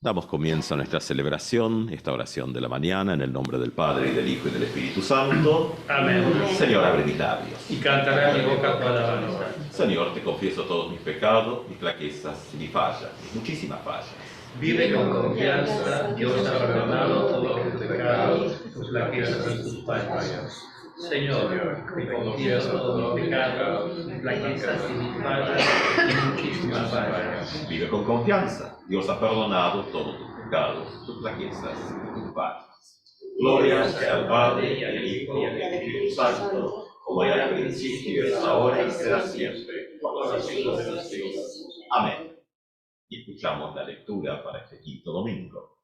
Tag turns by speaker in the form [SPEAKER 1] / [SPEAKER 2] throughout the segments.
[SPEAKER 1] Damos comienzo a nuestra celebración, esta oración de la mañana, en el nombre del Padre, y del Hijo, y del Espíritu Santo.
[SPEAKER 2] Amén.
[SPEAKER 1] Señor, abre mis labios.
[SPEAKER 2] Y cantará mi boca tu alabanza.
[SPEAKER 1] Señor, te confieso todos mis pecados, mis flaquezas y mis fallas, mis muchísimas fallas.
[SPEAKER 2] Vive con confianza, Dios ha perdonado todos tus pecados, tus flaquezas y tus fallas. Señor, te confieso todos mis pecados, mis flaquezas y mis fallas y muchísimas fallas.
[SPEAKER 1] Vive con confianza, Dios ha perdonado todos tus pecados, tus flaquezas y tus fallas. Gloria sea al Padre, y al Hijo, y al Espíritu Santo, como era al principio, es ahora y será siempre, por los siglos de los siglos. Amén. Y escuchamos la lectura para este quinto domingo.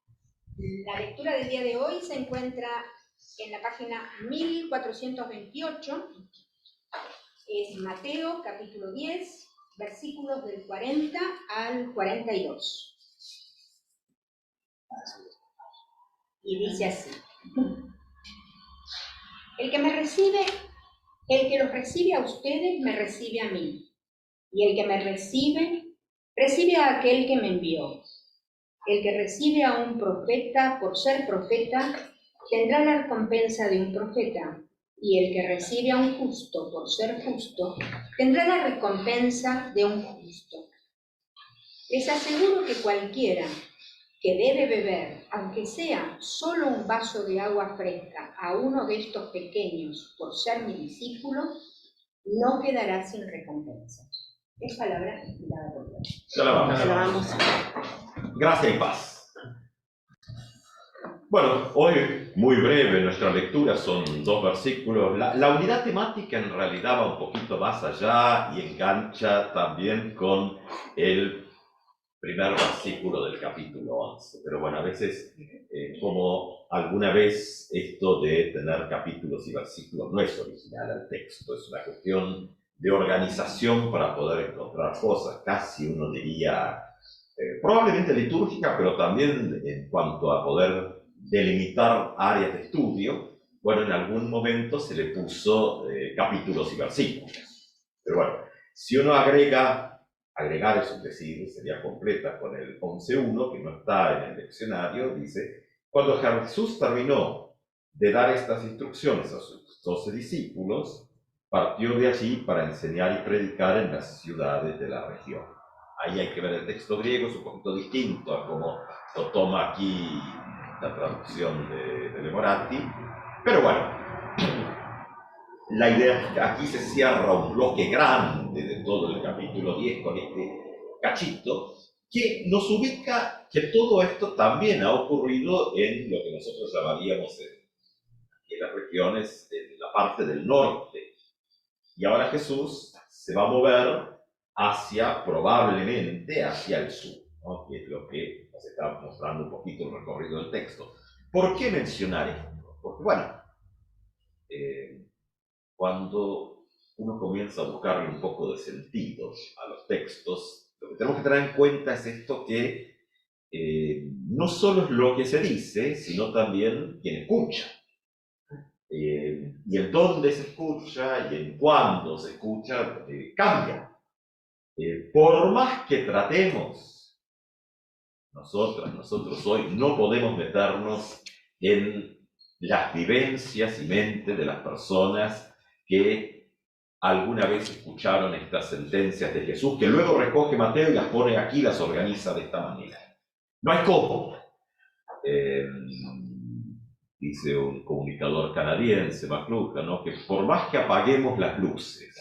[SPEAKER 3] La lectura del día de hoy se encuentra en la página 1428. Es Mateo, capítulo 10, versículos del 40 al 42. Y dice así: el que los recibe a ustedes, me recibe a mí. Y el que me recibe, recibe a aquel que me envió. El que recibe a un profeta por ser profeta, tendrá la recompensa de un profeta. Y el que recibe a un justo por ser justo, tendrá la recompensa de un justo. Les aseguro que cualquiera que debe beber, aunque sea solo un vaso de agua fresca, a uno de estos pequeños por ser mi discípulo, no quedará sin recompensa. Es palabra inspirada por Dios.
[SPEAKER 1] Te alabamos.
[SPEAKER 3] Te alabamos.
[SPEAKER 1] Gracia y paz. Bueno, hoy muy breve nuestra lectura, son 2 versículos. La unidad temática en realidad va un poquito más allá y engancha también con el primer versículo del capítulo 11. Pero bueno, a veces, como alguna vez esto de tener capítulos y versículos no es original al texto, es una cuestión de organización para poder encontrar cosas, casi uno diría, probablemente litúrgica, pero también en cuanto a poder delimitar áreas de estudio. Bueno, en algún momento se le puso capítulos y versículos. Pero bueno, si uno agregar es un decir, sería completa con el 11.1, que no está en el leccionario, dice: cuando Jesús terminó de dar estas instrucciones a sus 12 discípulos, partió de allí para enseñar y predicar en las ciudades de la región. Ahí hay que ver el texto griego, es un poquito distinto a como lo toma aquí la traducción de Moratti, pero bueno, la idea es que aquí se cierra un bloque grande de todo el capítulo 10 con este cachito, que nos ubica que todo esto también ha ocurrido en lo que nosotros llamaríamos en las regiones de la parte del norte. Y ahora Jesús se va a mover probablemente hacia el sur, ¿no? Que es lo que nos está mostrando un poquito el recorrido del texto. ¿Por qué mencionar esto? Porque, bueno, cuando uno comienza a buscarle un poco de sentido a los textos, lo que tenemos que tener en cuenta es esto que no solo es lo que se dice, sino también quien escucha. Y en dónde se escucha y en cuándo se escucha cambia. Por más que tratemos, nosotros hoy no podemos meternos en las vivencias y mente de las personas que alguna vez escucharon estas sentencias de Jesús, que luego recoge Mateo y las pone aquí, las organiza de esta manera. No hay cómo. Dice un comunicador canadiense, McLuhan, ¿no? Que por más que apaguemos las luces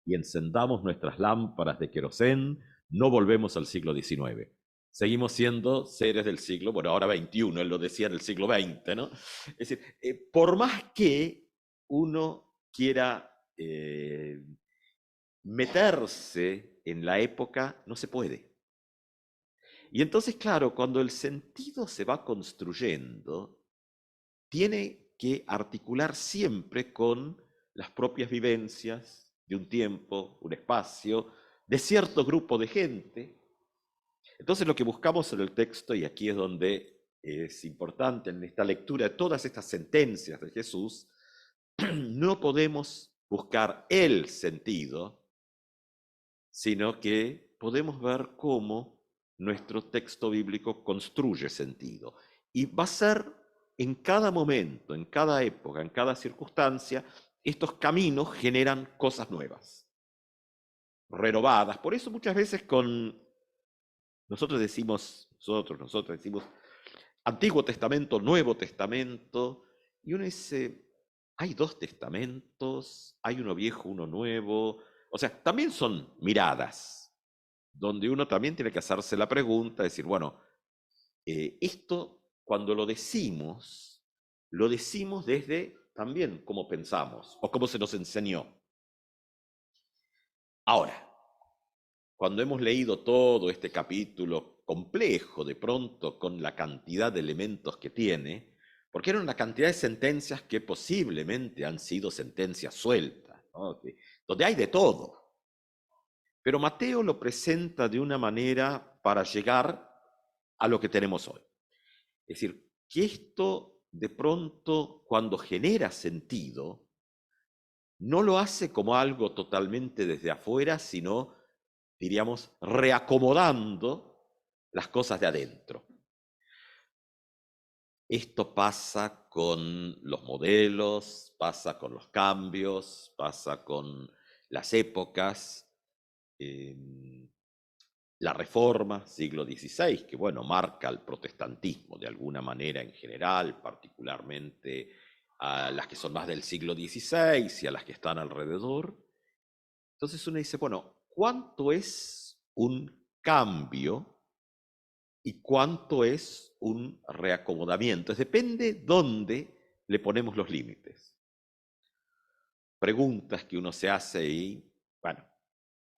[SPEAKER 1] y encendamos nuestras lámparas de querosén, no volvemos al siglo XIX. Seguimos siendo seres del siglo, bueno, ahora XXI, él lo decía en el siglo XX, ¿no? Es decir, por más que uno quiera meterse en la época, no se puede. Y entonces, claro, cuando el sentido se va construyendo, tiene que articular siempre con las propias vivencias de un tiempo, un espacio, de cierto grupo de gente. Entonces lo que buscamos en el texto, y aquí es donde es importante en esta lectura de todas estas sentencias de Jesús, no podemos buscar el sentido, sino que podemos ver cómo nuestro texto bíblico construye sentido. Y va a ser en cada momento, en cada época, en cada circunstancia, estos caminos generan cosas nuevas, renovadas. Por eso muchas veces nosotros decimos Antiguo Testamento, Nuevo Testamento, y uno dice, hay dos testamentos, hay uno viejo, uno nuevo. O sea, también son miradas, donde uno también tiene que hacerse la pregunta, decir, bueno, esto cuando lo decimos desde también cómo pensamos o cómo se nos enseñó. Ahora, cuando hemos leído todo este capítulo complejo de pronto con la cantidad de elementos que tiene, porque era una cantidad de sentencias que posiblemente han sido sentencias sueltas, ¿no? Donde hay de todo. Pero Mateo lo presenta de una manera para llegar a lo que tenemos hoy. Es decir, que esto de pronto cuando genera sentido, no lo hace como algo totalmente desde afuera, sino, diríamos, reacomodando las cosas de adentro. Esto pasa con los modelos, pasa con los cambios, pasa con las épocas. La Reforma, siglo XVI, que bueno, marca el protestantismo de alguna manera en general, particularmente a las que son más del siglo XVI y a las que están alrededor. Entonces uno dice, bueno, ¿cuánto es un cambio y cuánto es un reacomodamiento? Depende dónde le ponemos los límites. Preguntas que uno se hace y, bueno,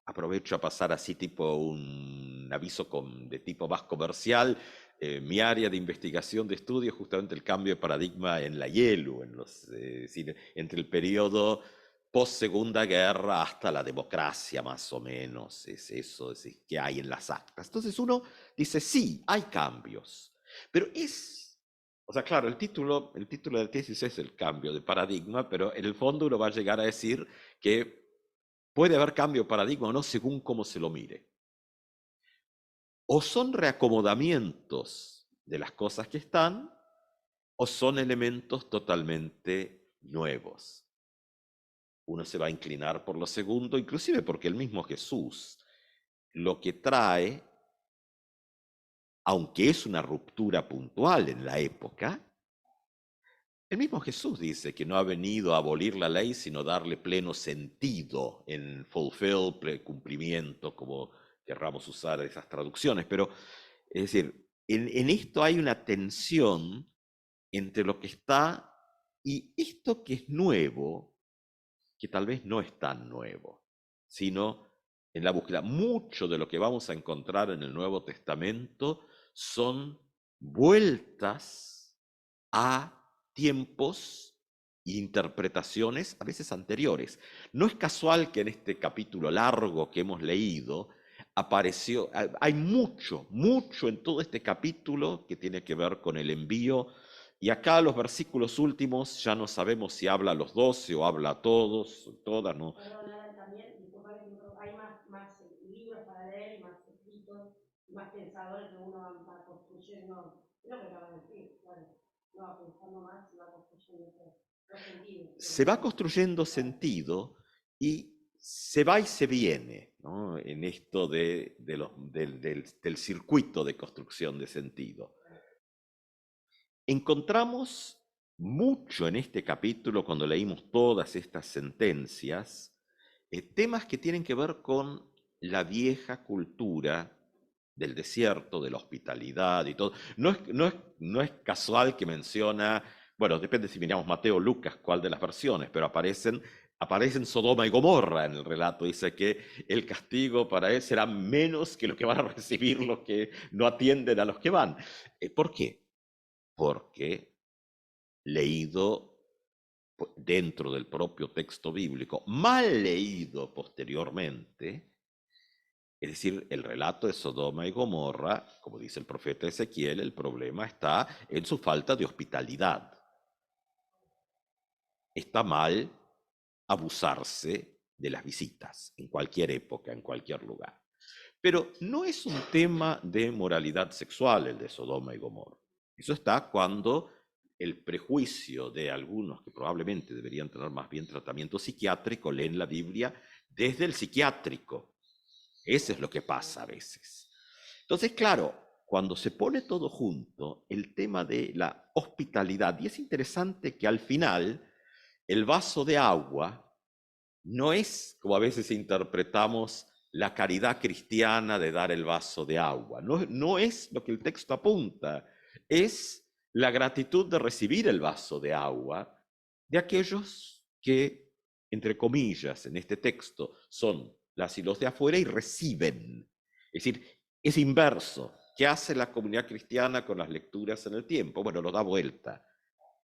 [SPEAKER 1] aprovecho a pasar así tipo un aviso de tipo más comercial. Mi área de investigación de estudio es justamente el cambio de paradigma en la IELU, entre el periodo post-Segunda Guerra hasta la democracia más o menos, es eso que hay en las actas. Entonces uno dice, sí, hay cambios, pero o sea, claro, el título de la tesis es el cambio de paradigma, pero en el fondo uno va a llegar a decir que puede haber cambio de paradigma o no según cómo se lo mire. O son reacomodamientos de las cosas que están, o son elementos totalmente nuevos. Uno se va a inclinar por lo segundo, inclusive porque el mismo Jesús lo que trae, aunque es una ruptura puntual en la época, el mismo Jesús dice que no ha venido a abolir la ley, sino darle pleno sentido, en fulfill, cumplimiento, como querramos usar esas traducciones. Pero, es decir, en esto hay una tensión entre lo que está y esto que es nuevo, que tal vez no es tan nuevo, sino en la búsqueda. Mucho de lo que vamos a encontrar en el Nuevo Testamento son vueltas a tiempos e interpretaciones a veces anteriores. No es casual que en este capítulo largo que hemos leído hay mucho en todo este capítulo que tiene que ver con el envío. Y acá los versículos últimos ya no sabemos si habla a los 12 o habla a todos, todas, ¿no?
[SPEAKER 4] Perdón, también, hay más libros para leer y más escritos, más pensadores que uno va construyendo, es lo que acabas de decir, claro, no va pensando más y va construyendo los sentidos.
[SPEAKER 1] Se va construyendo sentido y se va y se viene, ¿no? En esto del circuito de construcción de sentido. Encontramos mucho en este capítulo, cuando leímos todas estas sentencias, temas que tienen que ver con la vieja cultura del desierto, de la hospitalidad y todo. No es casual que menciona, bueno, depende si miramos Mateo o Lucas, cuál de las versiones, pero aparecen Sodoma y Gomorra en el relato. Dice que el castigo para él será menos que lo que van a recibir los que no atienden a los que van. ¿Por qué? Porque leído dentro del propio texto bíblico, mal leído posteriormente, es decir, el relato de Sodoma y Gomorra, como dice el profeta Ezequiel, el problema está en su falta de hospitalidad. Está mal abusarse de las visitas, en cualquier época, en cualquier lugar. Pero no es un tema de moralidad sexual el de Sodoma y Gomorra. Eso está cuando el prejuicio de algunos que probablemente deberían tener más bien tratamiento psiquiátrico leen la Biblia desde el psiquiátrico. Eso es lo que pasa a veces. Entonces, claro, cuando se pone todo junto, el tema de la hospitalidad, y es interesante que al final el vaso de agua no es, como a veces interpretamos, la caridad cristiana de dar el vaso de agua. No es lo que el texto apunta. Es la gratitud de recibir el vaso de agua de aquellos que, entre comillas, en este texto, son las y los de afuera y reciben. Es decir, es inverso. ¿Qué hace la comunidad cristiana con las lecturas en el tiempo? Bueno, lo da vuelta.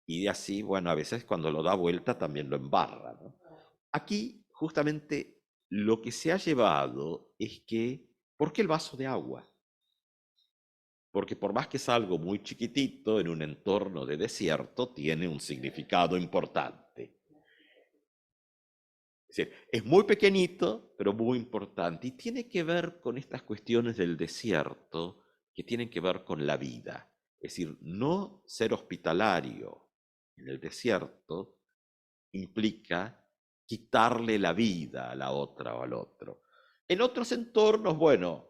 [SPEAKER 1] Y así, bueno, a veces cuando lo da vuelta también lo embarra, ¿no? Aquí, justamente, lo que se ha llevado es que, ¿por qué el vaso de agua? Porque por más que es algo muy chiquitito en un entorno de desierto, tiene un significado importante. Es decir, es muy pequeñito, pero muy importante. Y tiene que ver con estas cuestiones del desierto que tienen que ver con la vida. Es decir, no ser hospitalario en el desierto implica quitarle la vida a la otra o al otro. En otros entornos, bueno,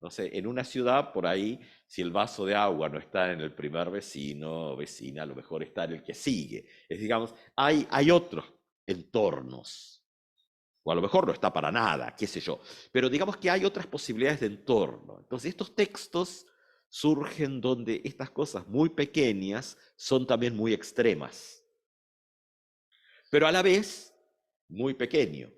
[SPEAKER 1] no sé, en una ciudad por ahí, si el vaso de agua no está en el primer vecino o vecina, a lo mejor está en el que sigue. Es, digamos, hay otros entornos, o a lo mejor no está para nada, qué sé yo, pero digamos que hay otras posibilidades de entorno. Entonces estos textos surgen donde estas cosas muy pequeñas son también muy extremas, pero a la vez muy pequeño.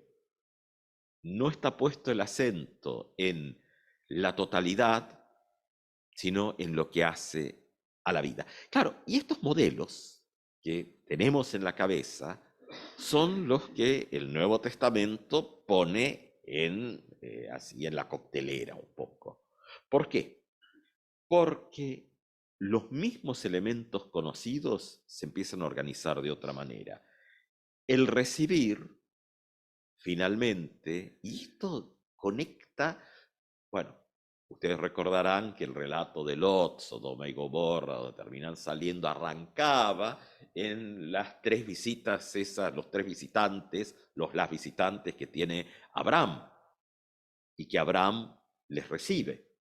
[SPEAKER 1] No está puesto el acento en la totalidad, sino en lo que hace a la vida. Claro, y estos modelos que tenemos en la cabeza son los que el Nuevo Testamento pone así en la coctelera un poco. ¿Por qué? Porque los mismos elementos conocidos se empiezan a organizar de otra manera. El recibir, finalmente, y esto conecta, bueno, ustedes recordarán que el relato de Lot, Sodoma y Gomorra, donde terminan saliendo, arrancaba en las tres visitas esas, los tres visitantes, las visitantes que tiene Abraham, y que Abraham les recibe.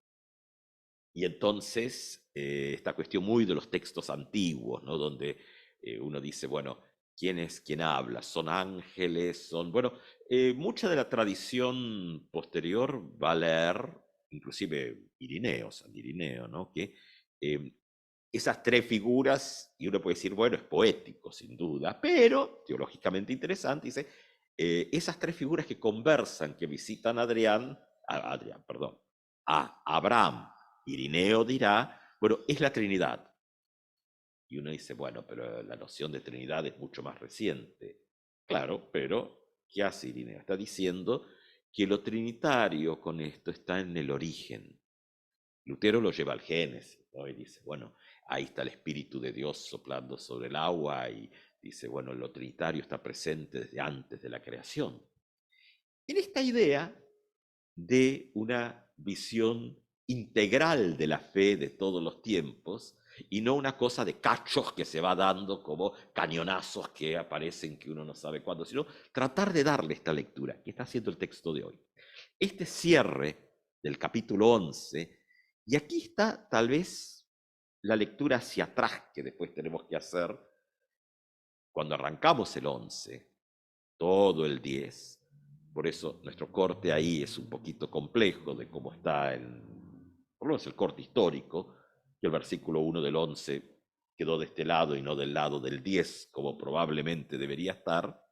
[SPEAKER 1] Y entonces, esta cuestión muy de los textos antiguos, ¿no? Donde uno dice, bueno, ¿quién es quien habla? ¿Son ángeles? Bueno, mucha de la tradición posterior va a leer, inclusive Irineo, San Irineo, ¿no? Que esas tres figuras, y uno puede decir, bueno, es poético, sin duda, pero teológicamente interesante, dice, esas tres figuras que conversan, que visitan a Abraham. Irineo dirá, bueno, es la Trinidad. Y uno dice, bueno, pero la noción de Trinidad es mucho más reciente. Claro, pero ¿qué hace Irineo? Está diciendo que lo trinitario con esto está en el origen. Lutero lo lleva al Génesis, ¿no? Y dice, bueno, ahí está el Espíritu de Dios soplando sobre el agua, y dice, bueno, lo trinitario está presente desde antes de la creación. En esta idea de una visión integral de la fe de todos los tiempos, y no una cosa de cachos que se va dando como cañonazos que aparecen que uno no sabe cuándo, sino tratar de darle esta lectura que está haciendo el texto de hoy. Este cierre del capítulo 11, y aquí está tal vez la lectura hacia atrás que después tenemos que hacer cuando arrancamos el 11, todo el 10. Por eso nuestro corte ahí es un poquito complejo de cómo está, por lo menos el corte histórico, que el versículo 1 del 11 quedó de este lado y no del lado del 10, como probablemente debería estar.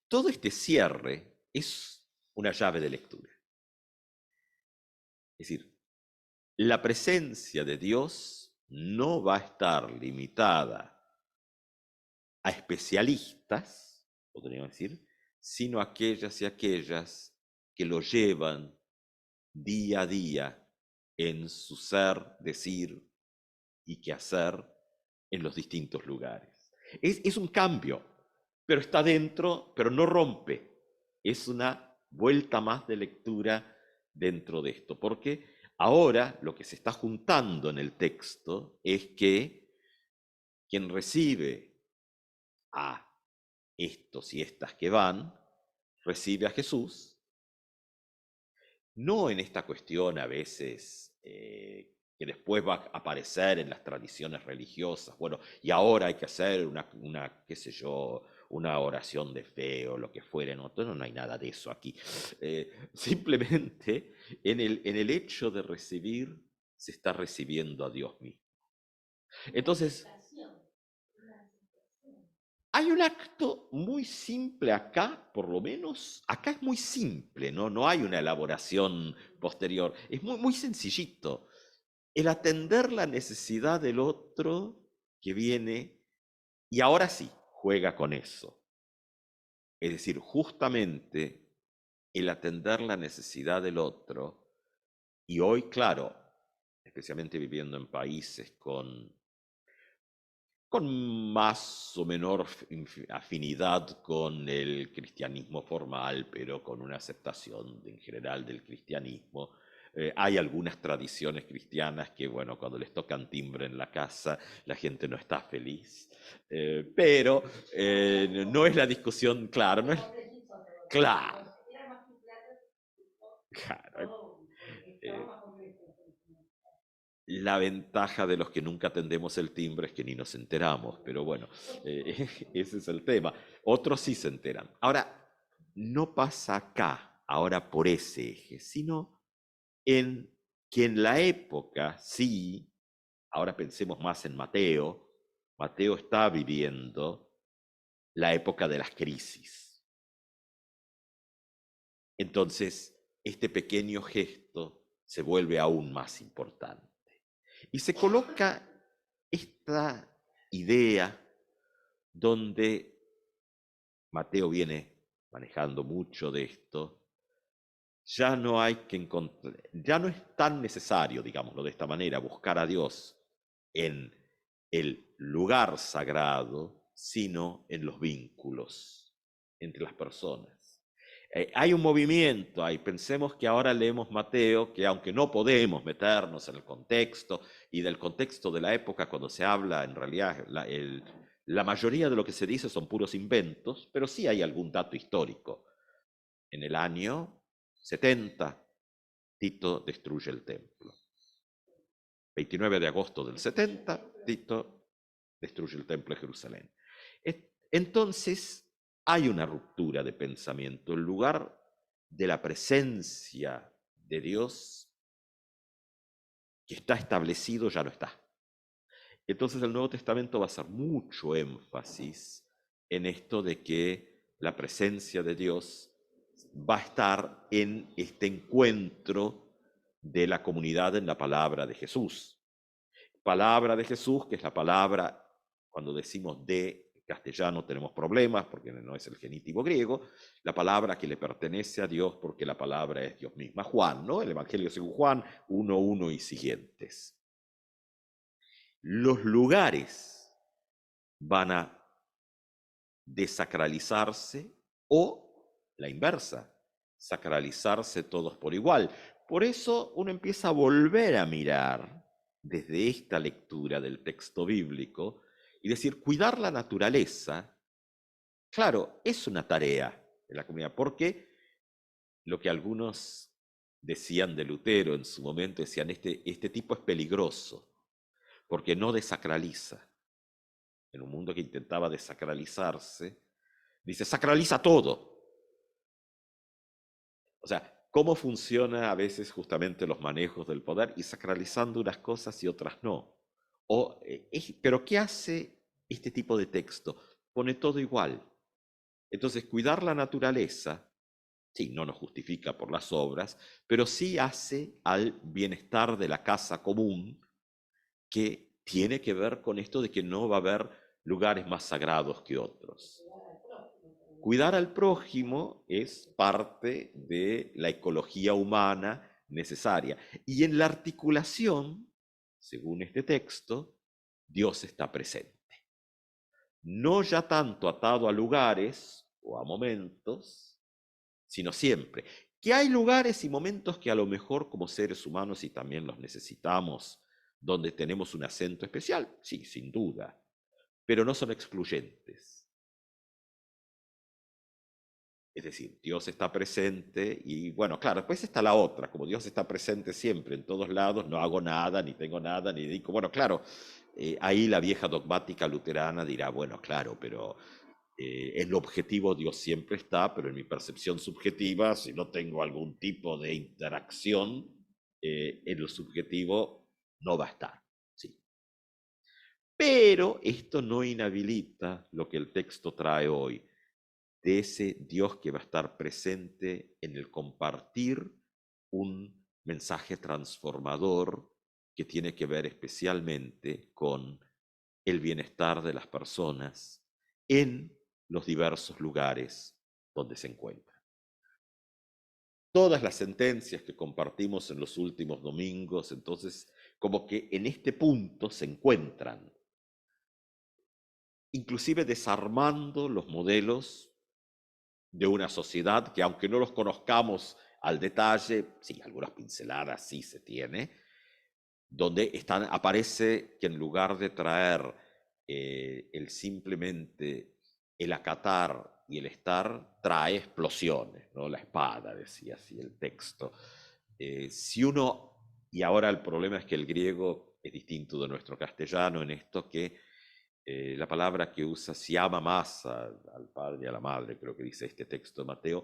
[SPEAKER 1] Todo este cierre es una llave de lectura. Es decir, la presencia de Dios no va a estar limitada a especialistas, podríamos decir, sino a aquellas y aquellas que lo llevan día a día en su ser, decir y quehacer en los distintos lugares. Es un cambio, pero está dentro, pero no rompe. Es una vuelta más de lectura dentro de esto, porque ahora lo que se está juntando en el texto es que quien recibe a estos y estas que van, recibe a Jesús, no en esta cuestión a veces que después va a aparecer en las tradiciones religiosas, bueno, y ahora hay que hacer qué sé yo, una oración de fe o lo que fuere, no hay nada de eso aquí. Simplemente en el hecho de recibir se está recibiendo a Dios mismo. Entonces, hay un acto muy simple acá, por lo menos, acá es muy simple, no hay una elaboración posterior, es muy, muy sencillito. El atender la necesidad del otro que viene y ahora sí, juega con eso. Es decir, justamente el atender la necesidad del otro, y hoy, claro, especialmente viviendo en países con más o menor afinidad con el cristianismo formal, pero con una aceptación en general del cristianismo. Hay algunas tradiciones cristianas que, bueno, cuando les tocan timbre en la casa, la gente no está feliz. Pero no es la discusión, claro, no es... Claro, claro. La ventaja de los que nunca atendemos el timbre es que ni nos enteramos, pero bueno, ese es el tema. Otros sí se enteran. Ahora, no pasa acá, ahora por ese eje, sino en que en la época, sí, ahora pensemos más en Mateo, Mateo está viviendo la época de las crisis. Entonces, este pequeño gesto se vuelve aún más importante. Y se coloca esta idea donde Mateo viene manejando mucho de esto, ya no hay que encontrar, ya no es tan necesario, digámoslo de esta manera, buscar a Dios en el lugar sagrado, sino en los vínculos entre las personas. Hay un movimiento ahí, pensemos que ahora leemos Mateo, que aunque no podemos meternos en el contexto y del contexto de la época cuando se habla, en realidad la mayoría de lo que se dice son puros inventos, pero sí hay algún dato histórico. En el año 70, Tito destruye el templo. 29 de agosto del 70, Tito destruye el templo de Jerusalén. Entonces, hay una ruptura de pensamiento. El lugar de la presencia de Dios que está establecido ya no está. Entonces el Nuevo Testamento va a hacer mucho énfasis en esto de que la presencia de Dios va a estar en este encuentro de la comunidad en la palabra de Jesús. Palabra de Jesús, que es la palabra, cuando decimos de castellano tenemos problemas porque no es el genitivo griego, la palabra que le pertenece a Dios porque la palabra es Dios misma. Juan, ¿no? El Evangelio según Juan 1:1 y siguientes. Los lugares van a desacralizarse o la inversa, sacralizarse todos por igual. Por eso uno empieza a volver a mirar desde esta lectura del texto bíblico y decir, cuidar la naturaleza, claro, es una tarea de la comunidad, porque lo que algunos decían de Lutero en su momento, decían, este tipo es peligroso, porque no desacraliza. En un mundo que intentaba desacralizarse, dice, sacraliza todo. O sea, cómo funciona a veces justamente los manejos del poder y sacralizando unas cosas y otras no. Pero ¿qué hace este tipo de texto? Pone todo igual. Entonces, cuidar la naturaleza, sí, no nos justifica por las obras, pero sí hace al bienestar de la casa común, que tiene que ver con esto de que no va a haber lugares más sagrados que otros. Cuidar al prójimo es parte de la ecología humana necesaria. Y en la articulación, según este texto, Dios está presente. No ya tanto atado a lugares o a momentos, sino siempre. Que hay lugares y momentos que a lo mejor como seres humanos, y también los necesitamos, donde tenemos un acento especial, sí, sin duda, pero no son excluyentes. Es decir, Dios está presente y bueno, claro, después está la otra, como Dios está presente siempre, en todos lados, no hago nada, ni tengo nada, ni dedico. Bueno, claro, ahí la vieja dogmática luterana dirá, bueno, claro, pero en lo objetivo Dios siempre está, pero en mi percepción subjetiva, si no tengo algún tipo de interacción, en lo subjetivo no va a estar. Sí. Pero esto no inhabilita lo que el texto trae hoy, de ese Dios que va a estar presente en el compartir un mensaje transformador que tiene que ver especialmente con el bienestar de las personas en los diversos lugares donde se encuentran. Todas las sentencias que compartimos en los últimos domingos, entonces, como que en este punto se encuentran, inclusive desarmando los modelos de una sociedad que, aunque no los conozcamos al detalle, sí, algunas pinceladas sí se tiene, donde aparece que en lugar de traer simplemente el acatar y el estar, trae explosiones, ¿no? La espada, decía así el texto. Si uno, y ahora el problema es que el griego es distinto de nuestro castellano en esto, que la palabra que usa, si ama más al padre y a la madre, creo que dice este texto de Mateo,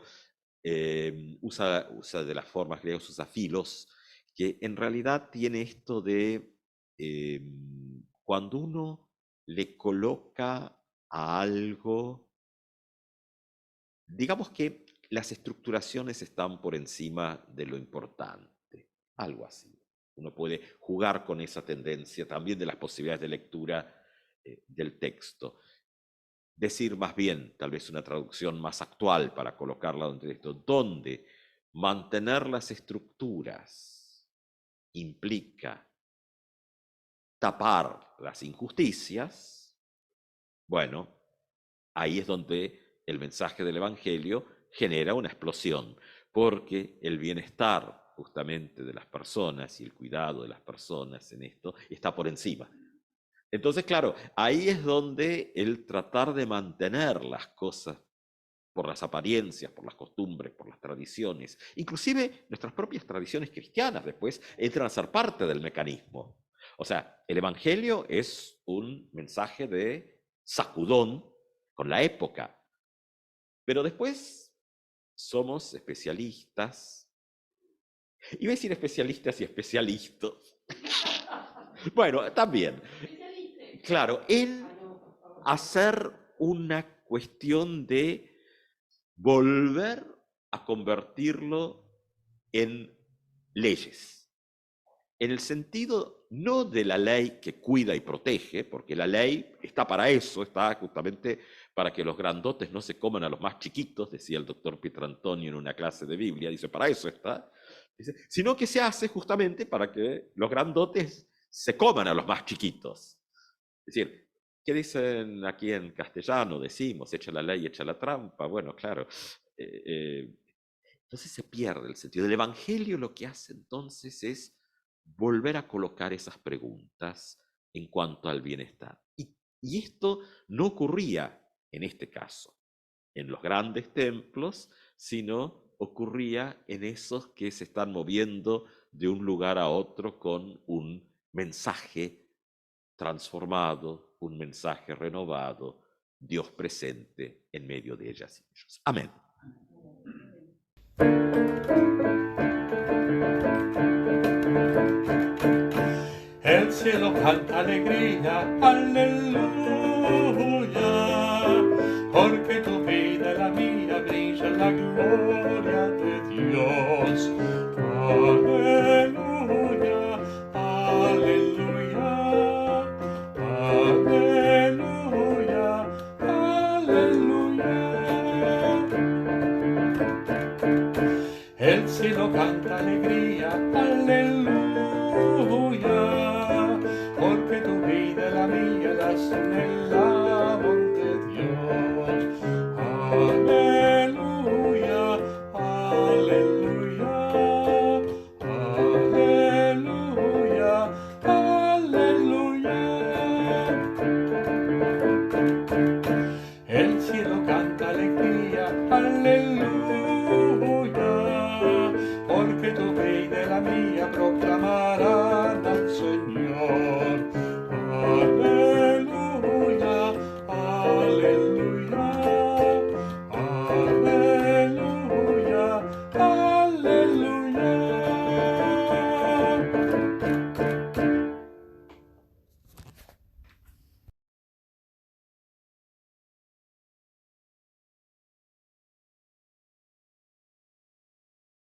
[SPEAKER 1] usa de las formas griegas, usa filos, que en realidad tiene esto de cuando uno le coloca a algo, digamos que las estructuraciones están por encima de lo importante, algo así. Uno puede jugar con esa tendencia también de las posibilidades de lectura del texto. Decir más bien, tal vez una traducción más actual para colocarla dentro de esto, donde mantener las estructuras implica tapar las injusticias, bueno, ahí es donde el mensaje del Evangelio genera una explosión, porque el bienestar justamente de las personas y el cuidado de las personas en esto está por encima. Entonces, claro, ahí es donde el tratar de mantener las cosas por las apariencias, por las costumbres, por las tradiciones, inclusive nuestras propias tradiciones cristianas después entran a ser parte del mecanismo. O sea, el Evangelio es un mensaje de sacudón con la época, pero después somos especialistas, iba a decir especialistas y especialistas, bueno, también, claro, en hacer una cuestión de volver a convertirlo en leyes, en el sentido no de la ley que cuida y protege, porque la ley está para eso, está justamente para que los grandotes no se coman a los más chiquitos, decía el doctor Pietrantonio en una clase de Biblia, dice, para eso está, dice, sino que se hace justamente para que los grandotes se coman a los más chiquitos. Es decir, ¿qué dicen aquí en castellano? Decimos, echa la ley, echa la trampa. Bueno, claro. Entonces se pierde el sentido. El Evangelio lo que hace entonces es volver a colocar esas preguntas en cuanto al bienestar. Y esto no ocurría en este caso en los grandes templos, sino ocurría en esos que se están moviendo de un lugar a otro con un mensaje transformado, un mensaje renovado, Dios presente en medio de ellas y ellos. Amén.
[SPEAKER 5] El cielo canta alegría, aleluya, porque tu vida y la mía brilla en la gloria de Dios. Aleluya, aleluya, aleluya, aleluya. El cielo canta alegría, aleluya, porque tu vida y la mía las une en la amor de Dios. Aleluya, aleluya. el cielo canta alegría, aleluya.